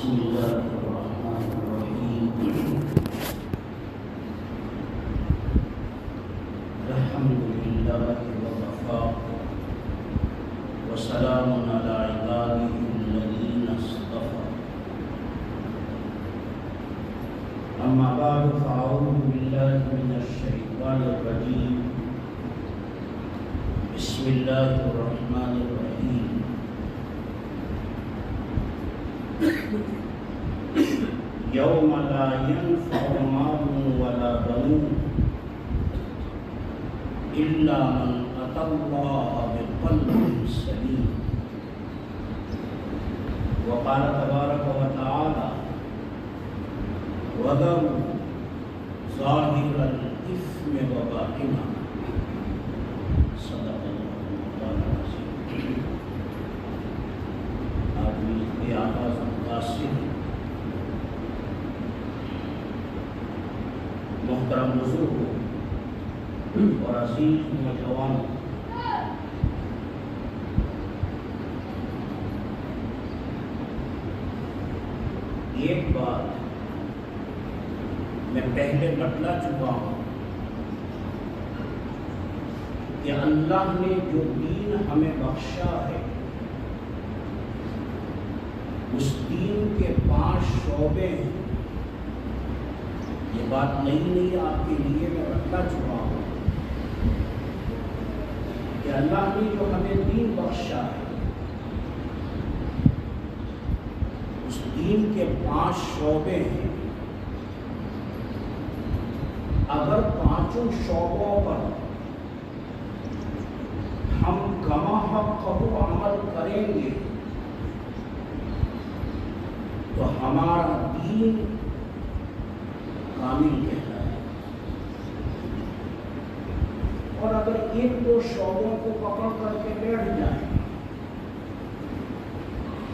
بسم الله الرحمن الرحيم الحمد لله وكفى وسلام على عباده الذين اصطفى أما بعد فأعوذ بالله من الشيطان الرجيم بسم الله الرحمن الرحيم يوم لا ينفع مال ولا بنون إلا من أتى الله بقلب سليم وقال تبارك وتعالى وذروا ظاهر الإثم وباطنه صدق الله العظيم. آدمی کے آغاز متاثر محترم بزرگ اور عزیز نوجوان، ایک بات میں پہلے بتلا چکا ہوں کہ اللہ نے جو دین ہمیں بخشا ہے اس دین کے 5 شعبے ہیں. یہ بات نہیں آپ کے لیے میں بتلا چکا ہوں کہ اللہ نے جو ہمیں دین بخشا ہے اس دین کے 5 شعبے ہیں. اگر 5 شعبوں پر ہم کما حق عمل کریں گے تو ہمارا دین کامل کہلائے، اور اگر 1-2 شعبوں کو پکڑ کر کے بیٹھ جائیں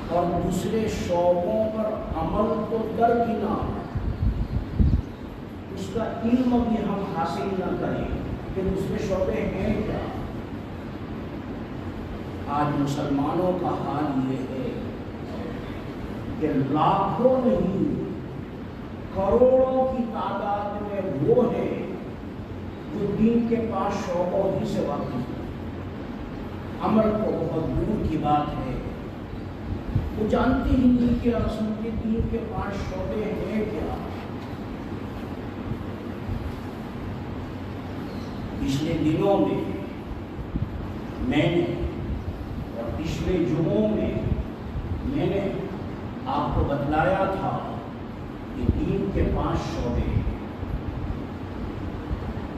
اور دوسرے شعبوں پر عمل تو درکنار اس کا علم بھی ہم حاصل نہ کریں کہ دوسرے شعبے ہیں کیا. آج مسلمانوں کا حال یہ ہے کہ لاکھوں نہیں کروڑوں کی تعداد میں وہ ہیں جو دین کے 5 شعبوں ہی سے واقف ہیں. عمل تو بہت دور کی بات ہے، وہ جانتے ہی نہیں کہ رسول کے دین کے 5 شعبے ہیں کیا. پچھلے دنوں میں نے اور پچھلے جمعوں میں نے آپ کو بتلایا تھا کہ دین کے 5 شعبے.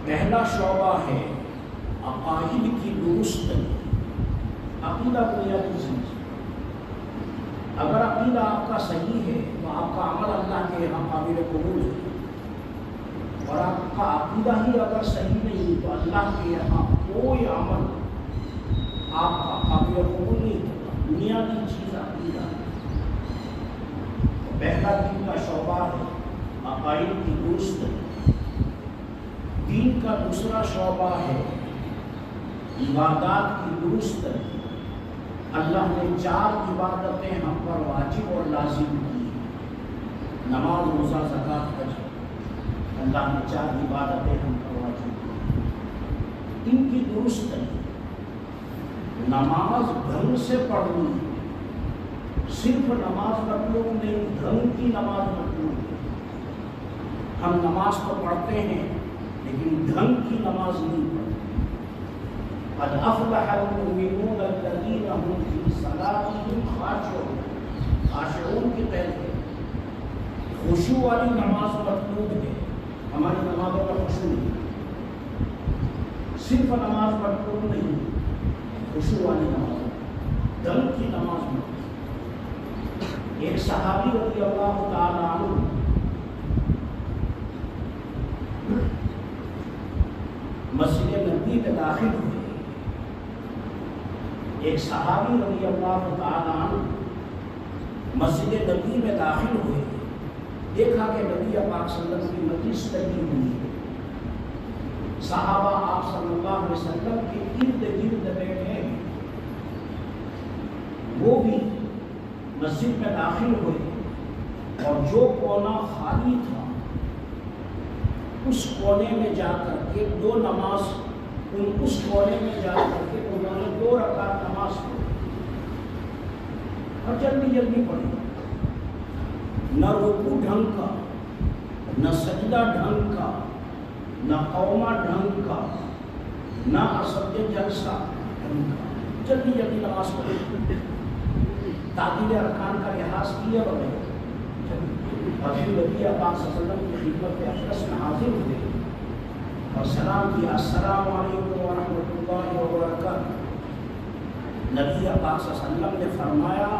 پہلا شعبہ ہے عقائد کی درست. عقیدہ بنیادی چیز. اگر عقیدہ آپ کا صحیح ہے تو آپ کا عمل اللہ کے یہاں قابل قبول ہے، اور آپ کا عقیدہ ہی اگر صحیح نہیں تو اللہ کے یہاں کوئی عمل آپ کا قابل قبول نہیں ہوگا. بنیادی چیز عقیدہ ہے. پہلا دین کا شعبہ ہے عقائد کی درست. دین کا دوسرا شعبہ ہے عبادات کی درست. اللہ نے 4 عبادتیں ہم پر واجب اور لازم کی. نماز، روزہ، زکوٰۃ، حج. اللہ نے 4 عبادتیں ہم پر واجب کی. ان کی درست نماز ڈھنگ سے پڑھنی. صرف نماز مطلوب نہیں، ڈھنگ کی نماز مطلوب ہے. ہم نماز تو پڑھتے ہیں لیکن ڈھنگ کی نماز نہیں پڑھتے. قد افلح المؤمنون الذین هم فی صلاتهم خاشعون. خاشعون کی کہتے ہیں خشوع والی نماز مطلوب ہے. ہماری نمازوں میں خشوع نہیں. صرف نماز مطلوب نہیں، خشوع والی نماز، ڈھنگ کی نماز مطلوب. ایک صحابی رضی اللہ تعالی عنہ مسجد نبوی میں داخل ہوئے. ایک صحابی رضی اللہ تعالی عنہ مسجد نبوی میں داخل ہوئے. دیکھا کہ نبی پاک صلی اللہ علیہ وسلم کی مجلس لگی ہوئی ہے. صحابہ آپ صلی اللہ علیہ وسلم کے ارد گرد بیٹھے ہیں. وہ بھی مسجد میں داخل ہوئے اور جو کونا خالی تھا اس کونے میں جا کر کے دو نماز اس کونے میں جا کر کے انہوں نے 2 رکعت نماز پڑھی اور جلدی جلدی پڑھی. نہ رکوع ڈھنگ کا، نہ سجدہ ڈھنگ کا، نہ قومہ ڈھنگ کا، نہ اسد جلسہ ڈھنگ کا، جلدی جلدی نماز پڑھی. تعدیل ارکان کا لحاظ کیا وغیرہ. اور پھر نبی پاک صلی اللہ علیہ وسلم کی خدمت میں اقدس میں حاضر ہوئے اور سلام کیا، السلام علیکم ورحمۃ اللہ وبرکاتہ. نبی پاک صلی اللہ علیہ وسلم نے فرمایا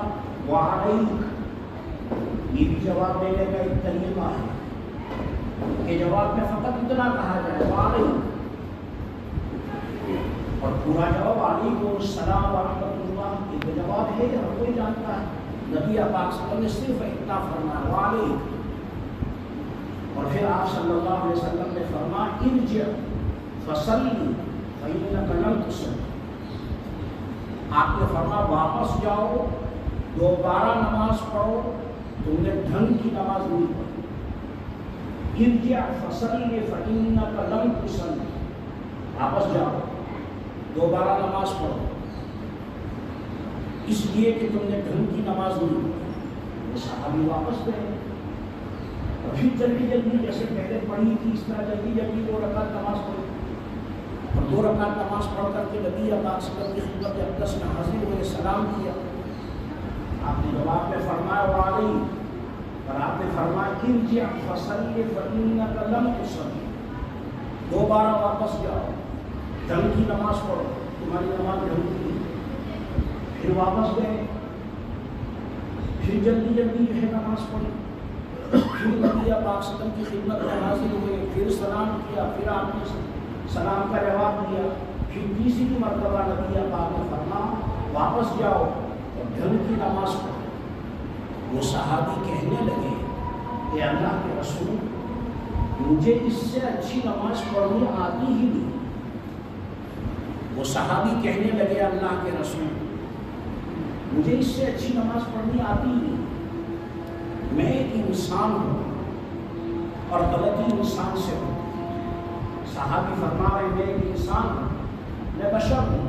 وعلیک. یہ بھی جواب دینے کا ایک طریقہ ہے کہ جواب میں فقط اتنا کہا جائے وعلیک، اور پورا جواب علیکم السلام ورحمۃ اللہ. یہ تو جواب ہے ہر کوئی جانتا ہے. نبی پاک صلی اللہ علیہ وسلم نے صرف اتنا فرمایا وعلیک. اور پھر آپ صلی اللہ علیہ وسلم نے فرمایا ارجع فصلی فإنک لم تصلی. آپ نے فرمایا واپس جاؤ، دوبارہ نماز پڑھو، تم نے ڈھنگ کی نماز نہیں پڑھی. ارجع فصلی فإنک لم تصلی. واپس جاؤ، دوبارہ نماز پڑھو، اس لیے کہ تم نے ڈھنگ کی نماز نہیں پڑھی. وہ صحابی واپس گئے اور پھر جلدی جلدی جیسے پہلے پڑھی تھی اس طرح جلدی جلدی 2 رکعت نماز پڑھی. اور 2 رکعت نماز پڑھ کر کے نبی پاک صلی اللہ علیہ وسلم کی خدمت اقدس میں حاضر ہوئے، سلام کیا. آپ نے جواب میں فرمایا وعلیک، اور آپ نے فرمایا ارجع فصلی فإنک لم تصلی. دوبارہ واپس جاؤ، ڈھنگ کی نماز پڑھو، تمہاری نماز ڈھنگ کی. پھر واپس گئے، پھر جلدی جلدی جو ہے نماز پڑھی. پھر نبی پاک صلی اللہ علیہ وسلم کی خدمت میں حاضر ہوئے، پھر سلام کیا، پھر آپ نے سلام کا جواب دیا. پھر تیسری مرتبہ نبی پاک نے فرمایا واپس جاؤ اور ڈھنگ کی نماز پڑھو. وہ صحابی کہنے لگے کہ اللہ کے رسول، مجھے اس سے اچھی نماز پڑھنی آتی ہی نہیں. وہ صحابی کہنے لگے اللہ کے رسول، مجھے اس سے اچھی نماز پڑھنی آتی ہی نہیں. میں ایک انسان ہوں اور غلطی انسان سے ہوں. صحابی فرما رہے میں ایک انسان ہوں، میں بشر ہوں،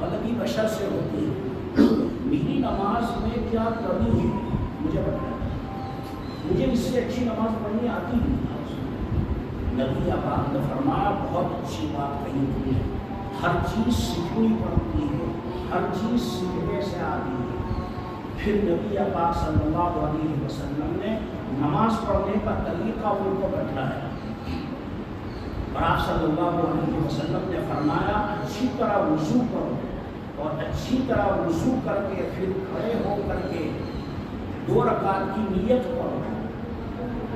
غلطی بشر سے ہوتی ہے. میری نماز میں کیا کمی ہے مجھے بتائیں، مجھے اس سے اچھی نماز پڑھنی آتی نہیں. نبی پاک نے فرمایا بہت اچھی بات کہی تم نے. ہر چیز سیکھنی پڑتی ہے، ہر چیز سیکھنے سے آتی ہے. پھر نبی پاک صلی اللہ علیہ وسلم نے نماز پڑھنے کا طریقہ ان کو بتلایا. اور آپ صلی اللہ علیہ وسلم نے فرمایا اچھی طرح وضو کرو، اور اچھی طرح وضو کر کے پھر کھڑے ہو کر کے 2 رکعت کی نیت کرو،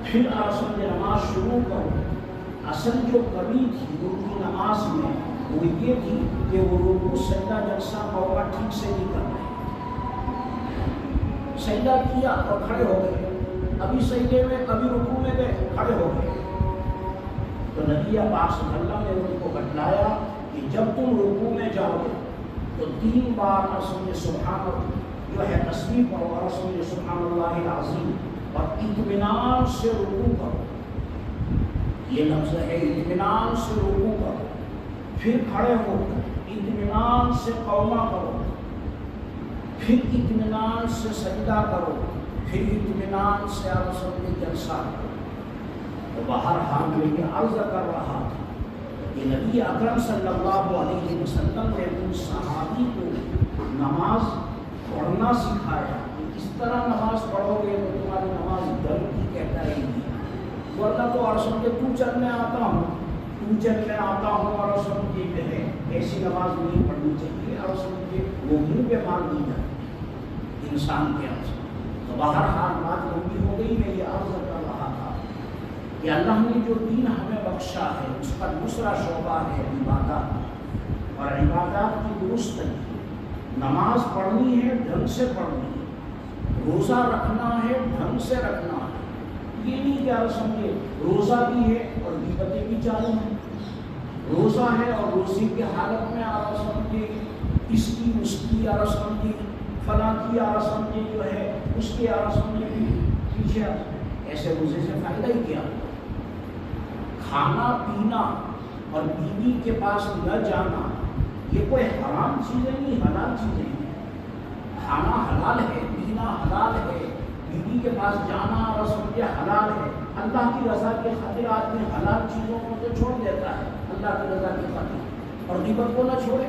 پھر اصل نماز شروع کرو. اصل جو کمی تھی ان کی نماز میں وہ یہ تھی کہ وہ رکوع سجدہ جلسہ قومہ ٹھیک سے نہیں کر رہے. سجدہ کیا اور کھڑے ہو گئے، ابھی سجدے میں کبھی رکوع میں گئے کھڑے ہو گئے. تو نبی پاک صلی اللہ علیہ وسلم نے ان کو بتلایا کہ جب تم رکوع میں جاؤ گے تو 3 بار اصل سبحان جو ہے تسبیح پڑھو اور اصل سبحان اللہ العظیم، اور اطمینان سے رکوع کرو. یہ لفظ ہے اطمینان سے رکوع کرو، پھر کھڑے ہو اطمینان سے قومہ کرو، پھر اطمینان سے سجدہ کرو، پھر اطمینان سے رسول کے جلسہ کرو. تو باہر حال میں یہ عرض کر رہا تھا کہ نبی اکرم صلی اللہ علیہ وسلم نے ان صحابی کو نماز پڑھنا سکھایا. اس طرح نماز پڑھو گے تو تمہاری نماز ڈھنگ کی کہتا ہے گی. ورنہ تو رسول کے تو چلنے آتا ہوں اور رسول کی کہے ایسی نماز نہیں پڑھنی چاہیے. رسول کے وہ منہ پہ مار دی جائے انسان کے عرض. تو باہر حال بات لمبی ہو گئی. میں یہ عرض کر رہا تھا کہ اللہ نے جو دین ہمیں بخشا ہے اس کا دوسرا شعبہ ہے عبادات، اور عبادات کی درست ہے. نماز پڑھنی ہے ڈھنگ سے پڑھنی ہے، روزہ رکھنا ہے ڈھنگ سے رکھنا ہے. یہ نہیں کہ سمجھے روزہ بھی ہے اور غیبتیں بھی چالو ہیں. روزہ ہے اور روزے کی حالت میں سمجھے اس کی اس کی سمجھے فلاں کی سمجھے جو ہے اس کے سمجھے پیچھے پیچھے ایسے روزے سے فائدہ ہی کیا؟ کھانا پینا اور بیوی کے پاس نہ جانا یہ کوئی حرام چیزیں نہیں، حلال چیزیں ہیں۔ کھانا حلال ہے، پینا حلال ہے، بیوی کے پاس جانا اور سمجھے حلال ہے۔ اللہ کی رضا کی خاطر آدمی حلال چیزوں کو تو چھوڑ دیتا ہے اللہ کی رضا کی خاطر، اور غیبت کو نہ چھوڑے،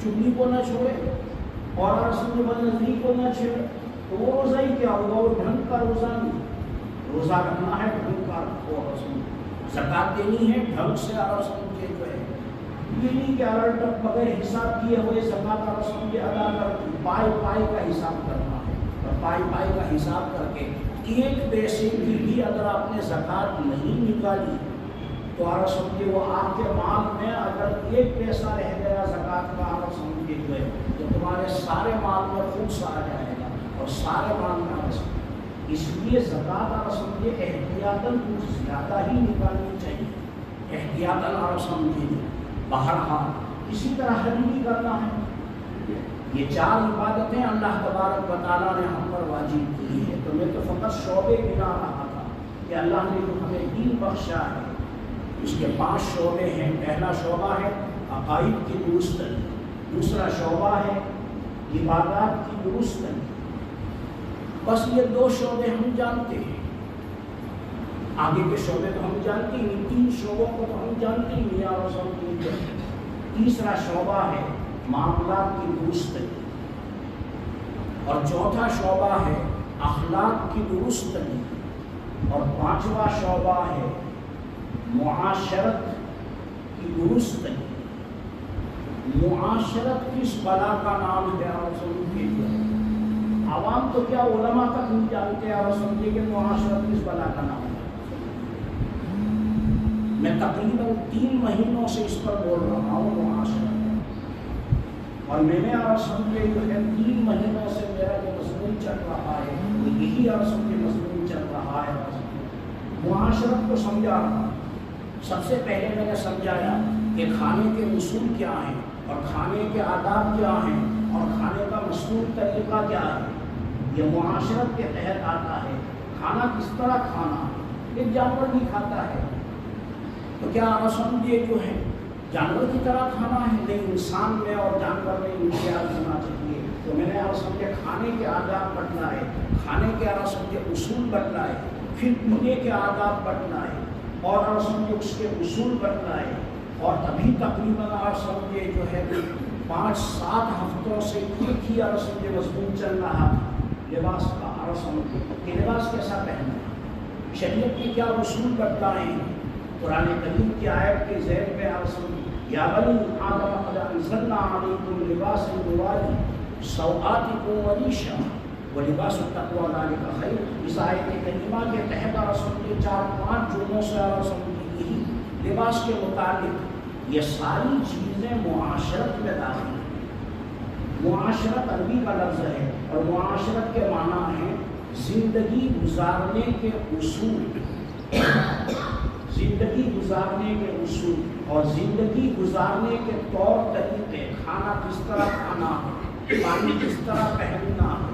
چگلی کو نہ چھوڑے، اور رسم بدنظری کو نہ چھوڑے، تو وہ روزہ ہی کیا ہوگا؟ وہ ڈھنگ کا روزہ نہیں۔ روزہ رکھنا ہے ڈھنگ کا رکھو، رسم زکات دینی ہے ڈھنگ سے، اور رسم کے جو ہے یہ نہیں کہ الٹ بغیر حساب کیے ہوئے زکات اور رسم کے ادا کر پائے پائے کا حساب کرنا ہے، اور پائے پائے کا حساب کر کے ایک پیسے کی بھی اگر آپ نے زکات نہیں نکالی تو اور سمجھے وہ آپ کے مال میں اگر ایک پیسہ رہ گیا زکات کا اور سمجھے ہوئے تو تمہارے سارے مال میں خود سا آ جائے گا اور سارے مال میں آ سکتے۔ اس لیے زکات اور سمجھے احتیاطاً کچھ زیادہ ہی نکالنی چاہیے، احتیاطاً اور سمجھے بہرحال اسی طرح حج بھی کرنا ہے۔ یہ چار عبادتیں اللہ تبارک و تعالیٰ نے ہم پر واجب کی ہے، تو میں تو فقط شعبے گنا رہا تھا کہ اللہ نے جو ہمیں دین بخشا ہے اس کے 5 شعبے ہیں۔ پہلا شعبہ ہے عقائد کی درست، دوسرا شعبہ ہے عبادات کی درست۔ بس یہ 2 شعبے ہم جانتے ہیں، آگے کے شعبے تو ہم جانتے ہیں، 3 شعبوں کو تو ہم جانتے ہی نہیں اور سمجھتے۔ تیسرا شعبہ ہے معاملات کی درستگی، اور چوتھا شعبہ ہے اخلاق کی درستگی، اور 5واں شعبہ ہے معاشرت کی درستگی۔ معاشرت کس بلا کا نام ہے اور سمجھے؟ عوام تو کیا علماء تک نہیں جانتے اور سمجھے کہ معاشرت کس بلا کا نام ہے۔ میں تقریباً 3 مہینوں سے اس پر بول رہا ہوں معاشرت، اور میں نے اور سمجھے جو ہے 3 مہینوں سے میرا جو مضمون چل رہا ہے وہ یہی اور سمجھے مضمون چل رہا ہے۔ معاشرت کو سمجھا رہا، سب سے پہلے میں نے سمجھایا کہ کھانے کے اصول کیا ہیں اور کھانے کے آداب کیا ہیں اور کھانے کا مصنوع طریقہ کیا ہے، یہ معاشرت کے تحت آتا ہے۔ کھانا کس طرح کھانا، ایک جانور بھی کھاتا ہے تو کیا سمجھے جو ہے جانور کی طرح کھانا ہے، لیکن انسان میں اور جانور میں امتیاز ہونا چاہیے۔ تو میں نے سمجھے کھانے کے آداب بتلائے، کھانے کے سمجھے اصول بتلائے، پھر پینے کے آداب بتلائے، اور سمجھے اس کے اصول بتلائے، اور ابھی تقریباً سمجھے جو ہے 5-7 ہفتوں سے ایک ہی سمجھے مضمون چل رہا لباس کا، اور سمجھے کہ لباس کیسا پہننا، شریعت کے کیا اصول بتلائے ہیں۔ قرآن کریم کی آیت کے ذیل میں یا بنی آدم قد انزلنا علیکم لباسا یواری سوآتکم وریشا ولباس التقوی ذلک خیر۔ اس آیت کریمہ کے تحت رسول کے 4-5 جملوں سے رسول یہی لباس کے متعلق یہ ساری چیزیں معاشرت میں داخل ہیں۔ معاشرت عربی کا لفظ ہے اور معاشرت کے معنی ہے زندگی گزارنے کے اصول، زندگی گزارنے کے اصول اور زندگی گزارنے کے طور طریقے۔ کھانا کس طرح کھانا ہے، پانی کس طرح پہننا ہے،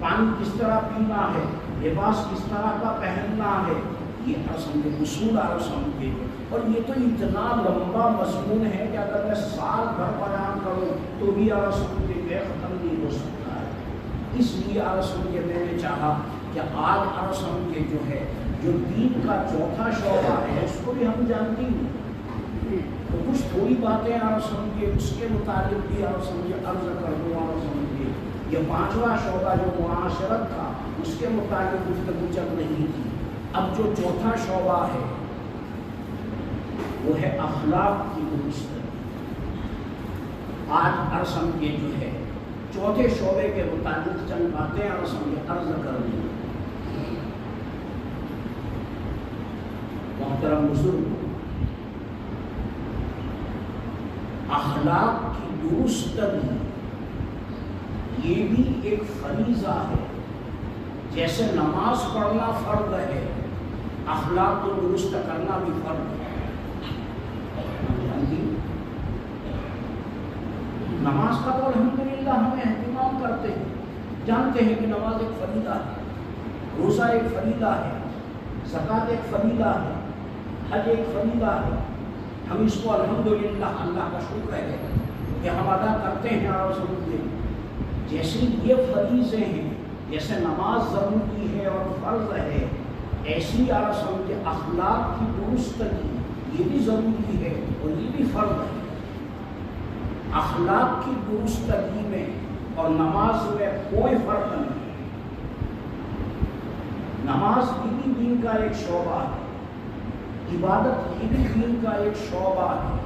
پانی کس طرح پینا ہے، لباس کس طرح کا پہننا ہے، یہ سمجھے اصول اور سمجھے۔ اور یہ تو اتنا لمبا مضمون ہے کہ اگر میں سال بھر بیان کروں تو بھی اور سمجھے کہ ختم نہیں ہو سکتا ہے۔ اس لیے اور سمجھے میں نے چاہا کہ آج اور سمجھے جو ہے جو دین کا چوتھا شعبہ ہے اس کو بھی ہم جانتے ہیں، تو کچھ تھوڑی باتیں اور سمجھے اس کے متعلق بھی اور سمجھے عرض کر دوں۔ اور سمجھے یہ 5واں شعبہ جو معاشرت تھا اس کے متعلق گفتگو چل رہی تھی۔ اب جو چوتھا شعبہ ہے وہ ہے اخلاق کی درستگی۔ آج اور سمجھے جو ہے چوتھے شعبے کے متعلق چند باتیں اور سمجھے عرض کر دیں۔ محترم بزرگ، اخلاق کی درستگی یہ بھی ایک فریضہ ہے، جیسے نماز پڑھنا فرض ہے، اخلاق کو درست کرنا بھی فرض ہے۔ نماز کا تو الحمدللہ ہم اہتمام کرتے ہیں، جانتے ہیں کہ نماز ایک فریضہ ہے، روزہ ایک فریضہ ہے، زکوٰۃ ایک فریضہ ہے، حج ایک فریضہ ہے. ہم اس کو الحمدللہ اللہ کا شکر ہے کہ ہم ادا کرتے ہیں. اور سمجھتے جیسے یہ فریضے ہیں، جیسے نماز ضروری ہے اور فرض ہے، ایسی اور سمجھے اخلاق کی درستگی یہ بھی ضروری ہے اور یہ بھی فرض ہے. اخلاق کی درستگی میں اور نماز میں کوئی فرق نہیں. نماز یہ بھی دین کا ایک شعبہ ہے، عبادت یہ بھی دین کا ایک شعبہ ہے،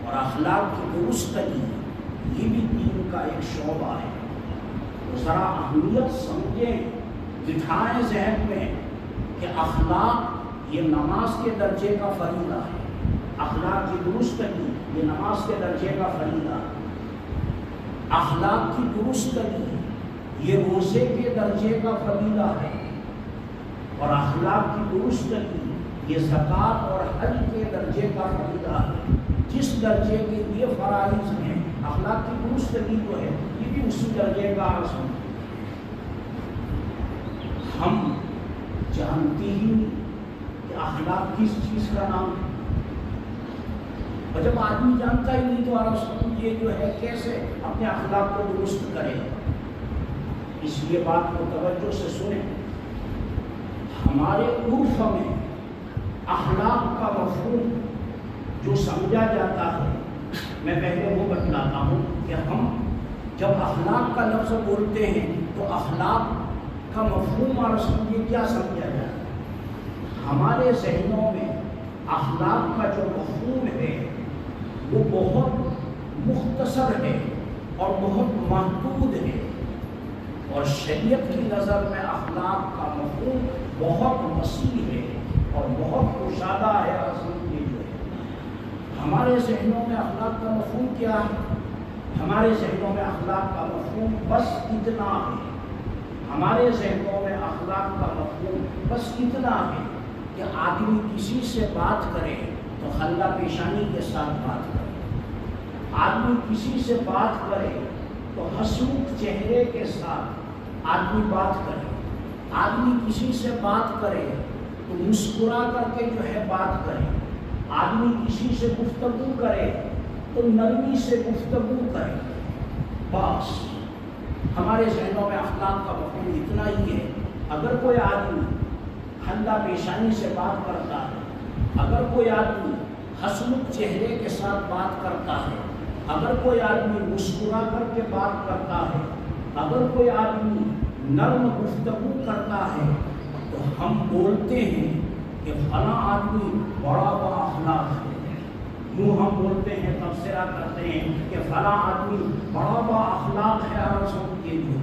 اور اخلاق کی درستگی یہ بھی دین کا ایک شعبہ ہے. تو ذرا اہمیت سمجھیں، بٹھائیں ذہن میں کہ اخلاق یہ نماز کے درجے کا فریضہ ہے. اخلاق کی درستگی یہ نماز کے درجے کا فریضہ ہے. اخلاق کی درستگی یہ روزے کے درجے کا فریضہ ہے، اور اخلاق کی درستگی یہ زکوٰۃ اور حج کے درجے کا فریضہ ہے. جس درجے کے یہ فرائض ہیں، اخلاق کی درستگی جو ہے یہ بھی اسی درجے کا عرض ہے. ہم جانتے ہی کہ اخلاق کس چیز کا نام ہے، اور جب آدمی جانتا ہی نہیں تو عرض یہ جو ہے کیسے اپنے اخلاق کو درست کرے. اس لیے بات کو توجہ سے سنیں. ہمارے عرف میں اخلاق کا مفہوم جو سمجھا جاتا ہے، میں پہلے وہ بتلاتا ہوں کہ ہم جب اخلاق کا لفظ بولتے ہیں تو اخلاق کا مفہوم اور سمجھے کیا سمجھا جاتا ہے. ہمارے ذہنوں میں اخلاق کا جو مفہوم ہے وہ بہت مختصر ہے اور بہت محدود ہے، اور شریعت کی نظر میں اخلاق کا مفہوم بہت وسیع ہے اور بہت کشادہ ہے. ہمارے ذہنوں میں اخلاق کا مفہوم کیا ہے؟ ہمارے ذہنوں میں اخلاق کا مفہوم بس اتنا ہے. ہمارے ذہنوں میں اخلاق کا مفہوم بس اتنا ہے کہ آدمی کسی سے بات کرے تو خندہ پیشانی کے ساتھ بات کرے، آدمی کسی سے بات کرے تو حسمکھ چہرے کے ساتھ آدمی بات کرے، آدمی کسی سے بات کرے تو مسکرا کر کے جو ہے بات کرے، آدمی کسی سے گفتگو کرے تو نرمی سے گفتگو کرے. بس ہمارے ذہنوں میں اخلاق کا مفہوم اتنا ہی ہے. اگر کوئی آدمی خندہ پیشانی سے بات کرتا ہے، اگر کوئی آدمی حسمکھ چہرے کے ساتھ بات کرتا ہے، اگر کوئی آدمی مسکرا کر کے بات کرتا ہے، اگر کوئی آدمی نرم گفتگو کرتا ہے، تو ہم بولتے ہیں کہ فلاں آدمی بڑا با اخلاق ہے. یوں ہم بولتے ہیں، تبصرہ کرتے ہیں کہ فلاں آدمی بڑا با اخلاق ہے. اور سب کے لیے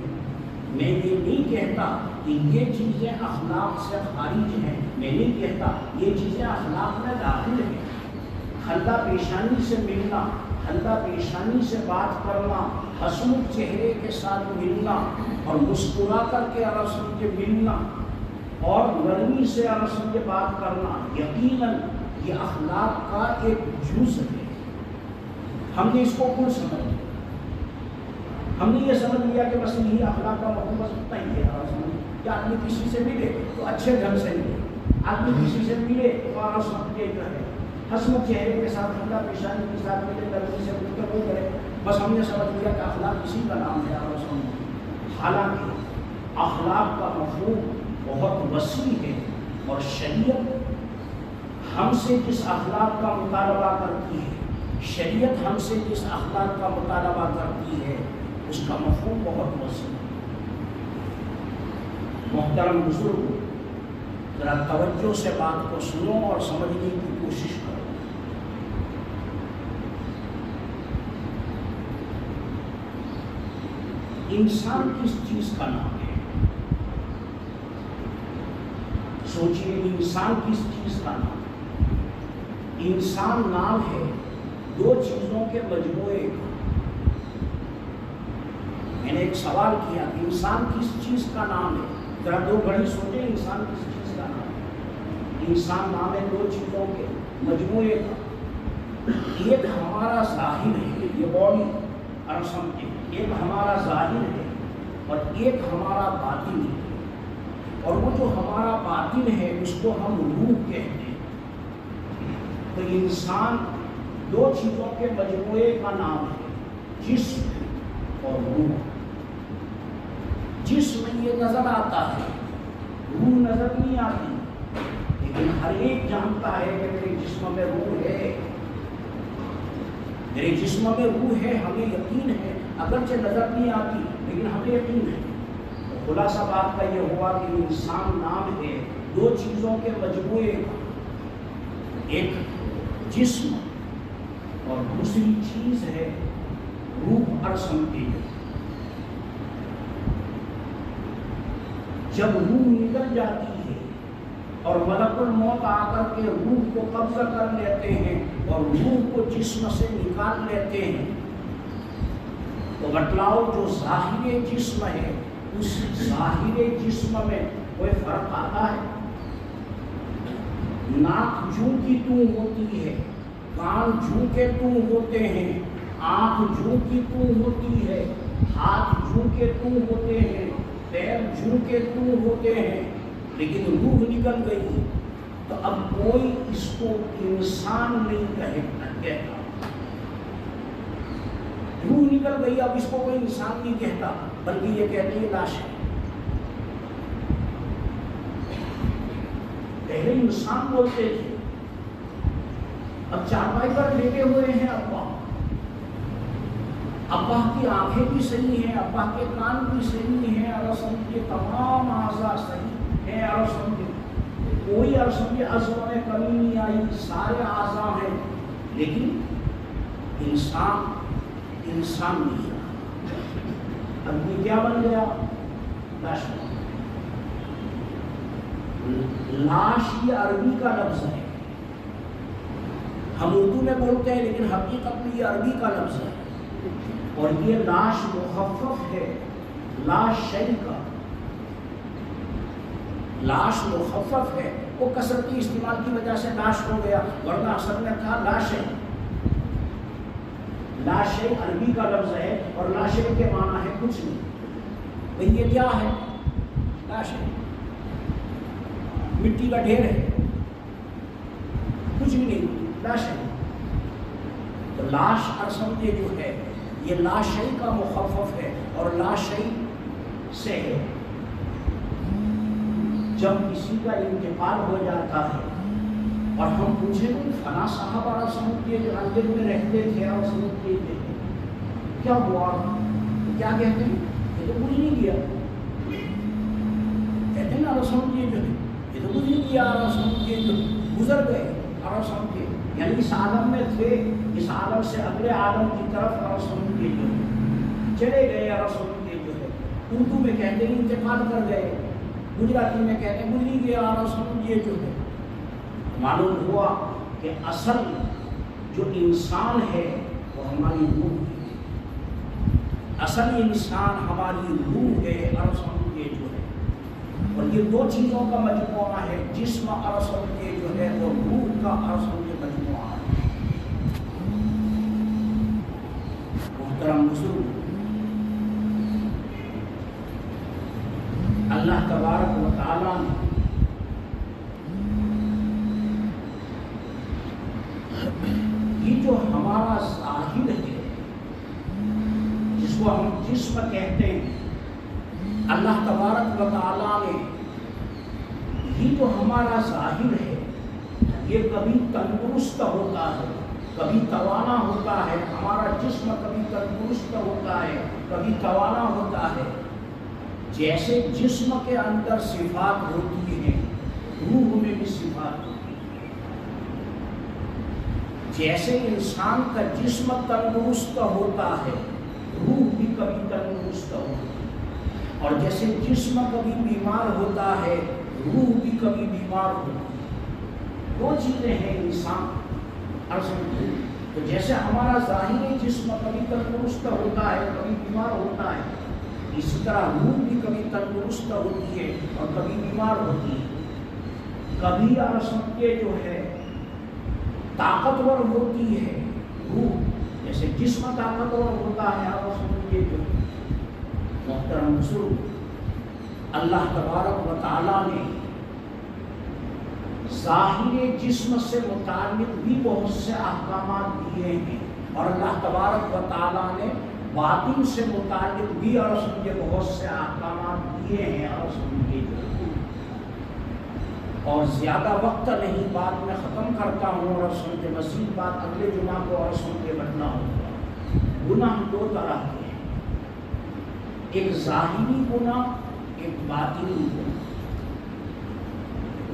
میں یہ نہیں کہتا کہ یہ چیزیں اخلاق سے خارج ہیں، میں نہیں کہتا یہ چیزیں اخلاق میں داخل ہیں. خندہ پیشانی سے ملنا، خندہ پیشانی سے بات کرنا، حسمکھ چہرے کے ساتھ ملنا اور مسکرا کر کے رسم کے ملنا اور نرمی سے رسم کے بات کرنا، یقیناً یہ اخلاق کا ایک جز ہے. ہم نے اس کو کل سمجھ لیا. ہم نے یہ سمجھ لیا کہ بس یہی اخلاق کا مفہوم بس اتنا ہی ہے. کہ آدمی کسی سے ملے تو اچھے ڈھنگ سے ملے، آدمی کسی سے ملے تو رسم کے جو ہے حسمکھ چہرے کے ساتھ، خندہ پیشانی کے ساتھ ملے، نرمی سے گفتگو کرے. بس ہم نے سمجھ لیا کہ اخلاق اسی کا نام ہے. حالانکہ اخلاق کا مفہوم بہت وسیع ہے، اور شریعت ہم سے جس اخلاق کا مطالبہ کرتی ہے، شریعت ہم سے جس اخلاق کا مطالبہ کرتی ہے، اس کا مفہوم بہت وسیع ہے. محترم بزرگ، ذرا توجہ سے بات کو سنو اور سمجھنے کی کوشش کرو. انسان کس چیز کا نام ہے؟ سوچئے، انسان کس چیز کا نام ہے؟ انسان نام ہے دو چیزوں کے مجموعے کا. میں نے ایک سوال کیا، انسان کس چیز کا نام ہے؟ ذرا دو گھڑی سوچیں، انسان کس چیز کا نام ہے؟ انسان نام ہے دو چیزوں کے مجموعے کا. ایک ہمارا ظاہر ہے، یہ باڈی اور سمجھے، ایک ہمارا ظاہر ہے اور ایک ہمارا باطن ہے. اور وہ جو ہمارا باطن ہے اس کو ہم روح کہتے ہیں۔ تو انسان دو چیزوں کے مجموعے کا نام ہے، جسم اور روح۔ جسم یہ نظر آتا ہے، روح نظر نہیں آتی، لیکن ہر ایک جانتا ہے کہ میرے جسم میں روح ہے، میرے جسم میں روح ہے، ہمیں یقین ہے، اگرچہ نظر نہیں آتی لیکن ہمیں یقین ہے۔ خلاصہ بات کا یہ ہوا کہ انسان نام ہے دو چیزوں کے مجموعے کا، ایک جسم اور دوسری چیز ہے روح اور سمتی۔ جب روح نکل جاتی ہے اور ملک الموت آ کر کے روح کو قبضہ کر لیتے ہیں اور روح کو جسم سے نکال لیتے ہیں، تو بتلاؤ جو ظاہر جسم ہے اس ظاہر جسم میں کوئی فرق آتا ہے؟ ناک جوں کی توں ہوتی ہے، کان جوں کے توں ہوتے ہیں، آنکھ جوں کی توں ہوتی ہے، ہاتھ جوں کے توں ہوتے ہیں، پیر جوں کے توں ہوتے ہیں، لیکن روح نکل گئی تو اب کوئی اس کو انسان نہیں کہتا۔ روح نکل گئی، اب اس کو کوئی انسان نہیں کہتا، بلکہ یہ کہتے ہیں لاش ہے۔ پہلے انسان بولتے تھے، اب چارپائی پر لیٹے ہوئے ہیں ابا، ابا کی آنکھیں بھی صحیح ہیں، ابا کے کان بھی صحیح ہیں، اور سمجھے تمام اعضاء صحیح ہیں، اور سمجھے کوئی اور سمجھے عضو میں کمی نہیں آئی، سارے اعضاء ہیں، لیکن انسان نہیں ہے۔ اب یہ کیا بن گیا؟ لاش۔ لاش یہ عربی کا لفظ ہے، ہم اردو میں بولتے ہیں لیکن حقیقت میں یہ عربی کا لفظ ہے، اور یہ لاش مخفف ہے لاش شیء کا۔ لاش مخفف ہے، وہ کثرتی استعمال کی وجہ سے لاش ہو گیا، ورنہ اصل میں تھا لاش ہے۔ لاش عربی کا لفظ ہے اور لاش کے معنی ہے کچھ نہیں۔ بھئی یہ کیا ہے؟ لاش ہے، مٹی کا ڈھیر ہے، کچھ بھی نہیں، لاش ہے۔ تو لاش سمجھے جو ہے یہ لاشئی کا مخفف ہے، اور لاشئی سے ہے جب کسی کا انتقال ہو جاتا ہے اور ہم پوچھیں کہ فلاں صاحب اور سمجھے جو اندر میں رہتے تھے اور سمجھتے تھے کیا ہوا، تو کیا کہتے ہیں؟ یہ تو کچھ نہیں کیا، کہتے ہیں نا اور سمجھے جو ہے یہ تو کچھ نہیں کیا، اور سمجھے جو گزر گئے، اور سمجھے یعنی اس عالم میں تھے، اس عالم سے اگلے عالم کی طرف اور سمجھے جو ہے چلے گئے، اور سمجھے جو ہے اردو میں کہتے ہیں انتقال کر گئے، گجراتی میں کہتے ہیں گزری گیا، اور سمجھے جو ہے معلوم ہوا کہ اصل جو انسان ہے وہ ہماری روح ہے، اصل انسان ہماری روح ہے، اور سمجھے جو ہے، اور یہ دو چیزوں کا مجموعہ ہے، جسم اور سمجھے جو ہے وہ روح کا اور سمجھے مجموعہ ہے۔ محترم بزرگ، اللہ تبارک و تعالیٰ نے یہ جو ہمارا ظاہر ہے جس کو ہم جسم کہتے ہیں، اللہ تبارک و تعالیٰ نے یہ جو ہمارا ظاہر ہے یہ کبھی تندرست ہوتا ہے، کبھی توانا ہوتا ہے، ہمارا جسم کبھی تندرست ہوتا ہے، کبھی توانا ہوتا ہے۔ جیسے جسم کے اندر صفات ہوتی ہیں روح میں بھی صفات ہوتی ہیں، جیسے انسان کا جسم تندرست ہوتا ہے روح بھی کبھی تندرست ہوتی ہے، اور جیسے جسم کبھی بیمار ہوتا ہے روح بھی کبھی بیمار ہوتی ہے۔ دو چیزیں ہیں انسان اور سمجھے، تو جیسے ہمارا ظاہری جسم کبھی تندرست ہوتا ہے کبھی بیمار ہوتا ہے، اسی طرح روح بھی کبھی تندرست ہوتی ہے اور کبھی بیمار ہوتی ہے۔ کبھی اور سمجھے جو ہے طاقتور ہوتی ہے روح، جیسے جسم طاقتور ہوتا ہے اور سمجھے جو محترم بزرگ، اللہ تبارک و تعالیٰ نے ظاہر جسم سے متعلق بھی بہت سے احکامات دیے ہیں، اور اللہ تبارک و تعالیٰ نے باطن سے متعلق بھی اور سمجھے بہت سے احکامات دیے ہیں اور سمجھے۔ اور زیادہ وقت نہیں، بات میں ختم کرتا ہوں اور سمجھے مزید بات اگلے جمعہ کو اور سمجھے بٹنا ہوگا۔ گناہ دو طرح کے ہیں، ایک ظاہری گناہ، ایک باطنی گناہ۔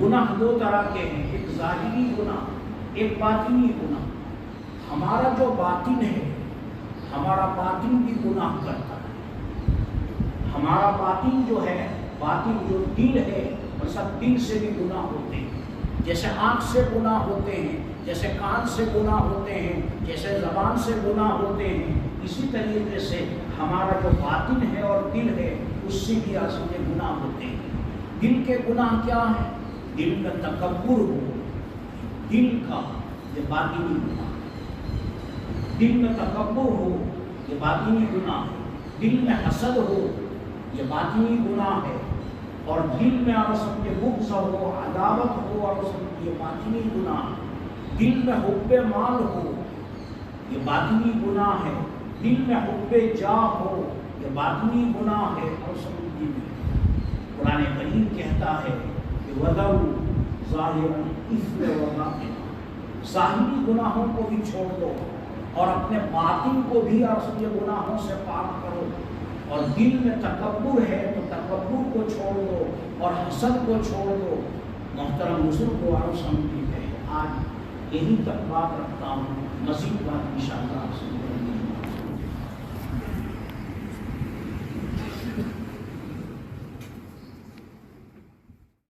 گناہ دو طرح کے ہیں، ایک ظاہری گناہ، ایک باطنی گناہ۔ ہمارا جو باطن ہے، ہمارا باطن بھی گناہ کرتا ہے۔ ہمارا باطن جو ہے، باطن جو دل ہے، سب دل سے بھی گناہ ہوتے ہیں، جیسے آنکھ سے گناہ ہوتے ہیں، جیسے کان سے گناہ ہوتے ہیں، جیسے زبان سے گناہ ہوتے ہیں، اسی طریقے سے ہمارا جو باطن ہے اور دل ہے اس سے بھی اصل میں گناہ ہوتے ہیں۔ دل کے گناہ کیا ہیں؟ دل کا تکبر ہو، دل کا یہ باطنی گناہ، دل میں تکبر ہو یہ باطنی گناہ ہے، دل میں حسد ہو یہ باطنی گناہ ہے، اور دل میں اور سمجھے بغض ہو، عداوت ہو اور سمجھے باطنی گناہ، دل میں حب مال ہو یہ باطنی گناہ ہے، دل میں حب جاہ ہو یہ باطنی گناہ ہے، اور سمجھے قرآن کریم کہتا ہے کہ وَذَرُوا ظَاهِرَ الْإِثْمِ وَبَاطِنَهُ، ظاہری گناہوں کو بھی چھوڑ دو اور اپنے باطن کو بھی اور سمجھے گناہوں سے پاک کرو، اور دل میں تکبر ہے تو تکبر کو چھوڑ دو اور حسد کو چھوڑ دو۔ محترم بزرگ کو اور سمجھتے ہیں، آج یہی تک بات رکھتا ہوں، مزید بات انشاءاللہ آپ سے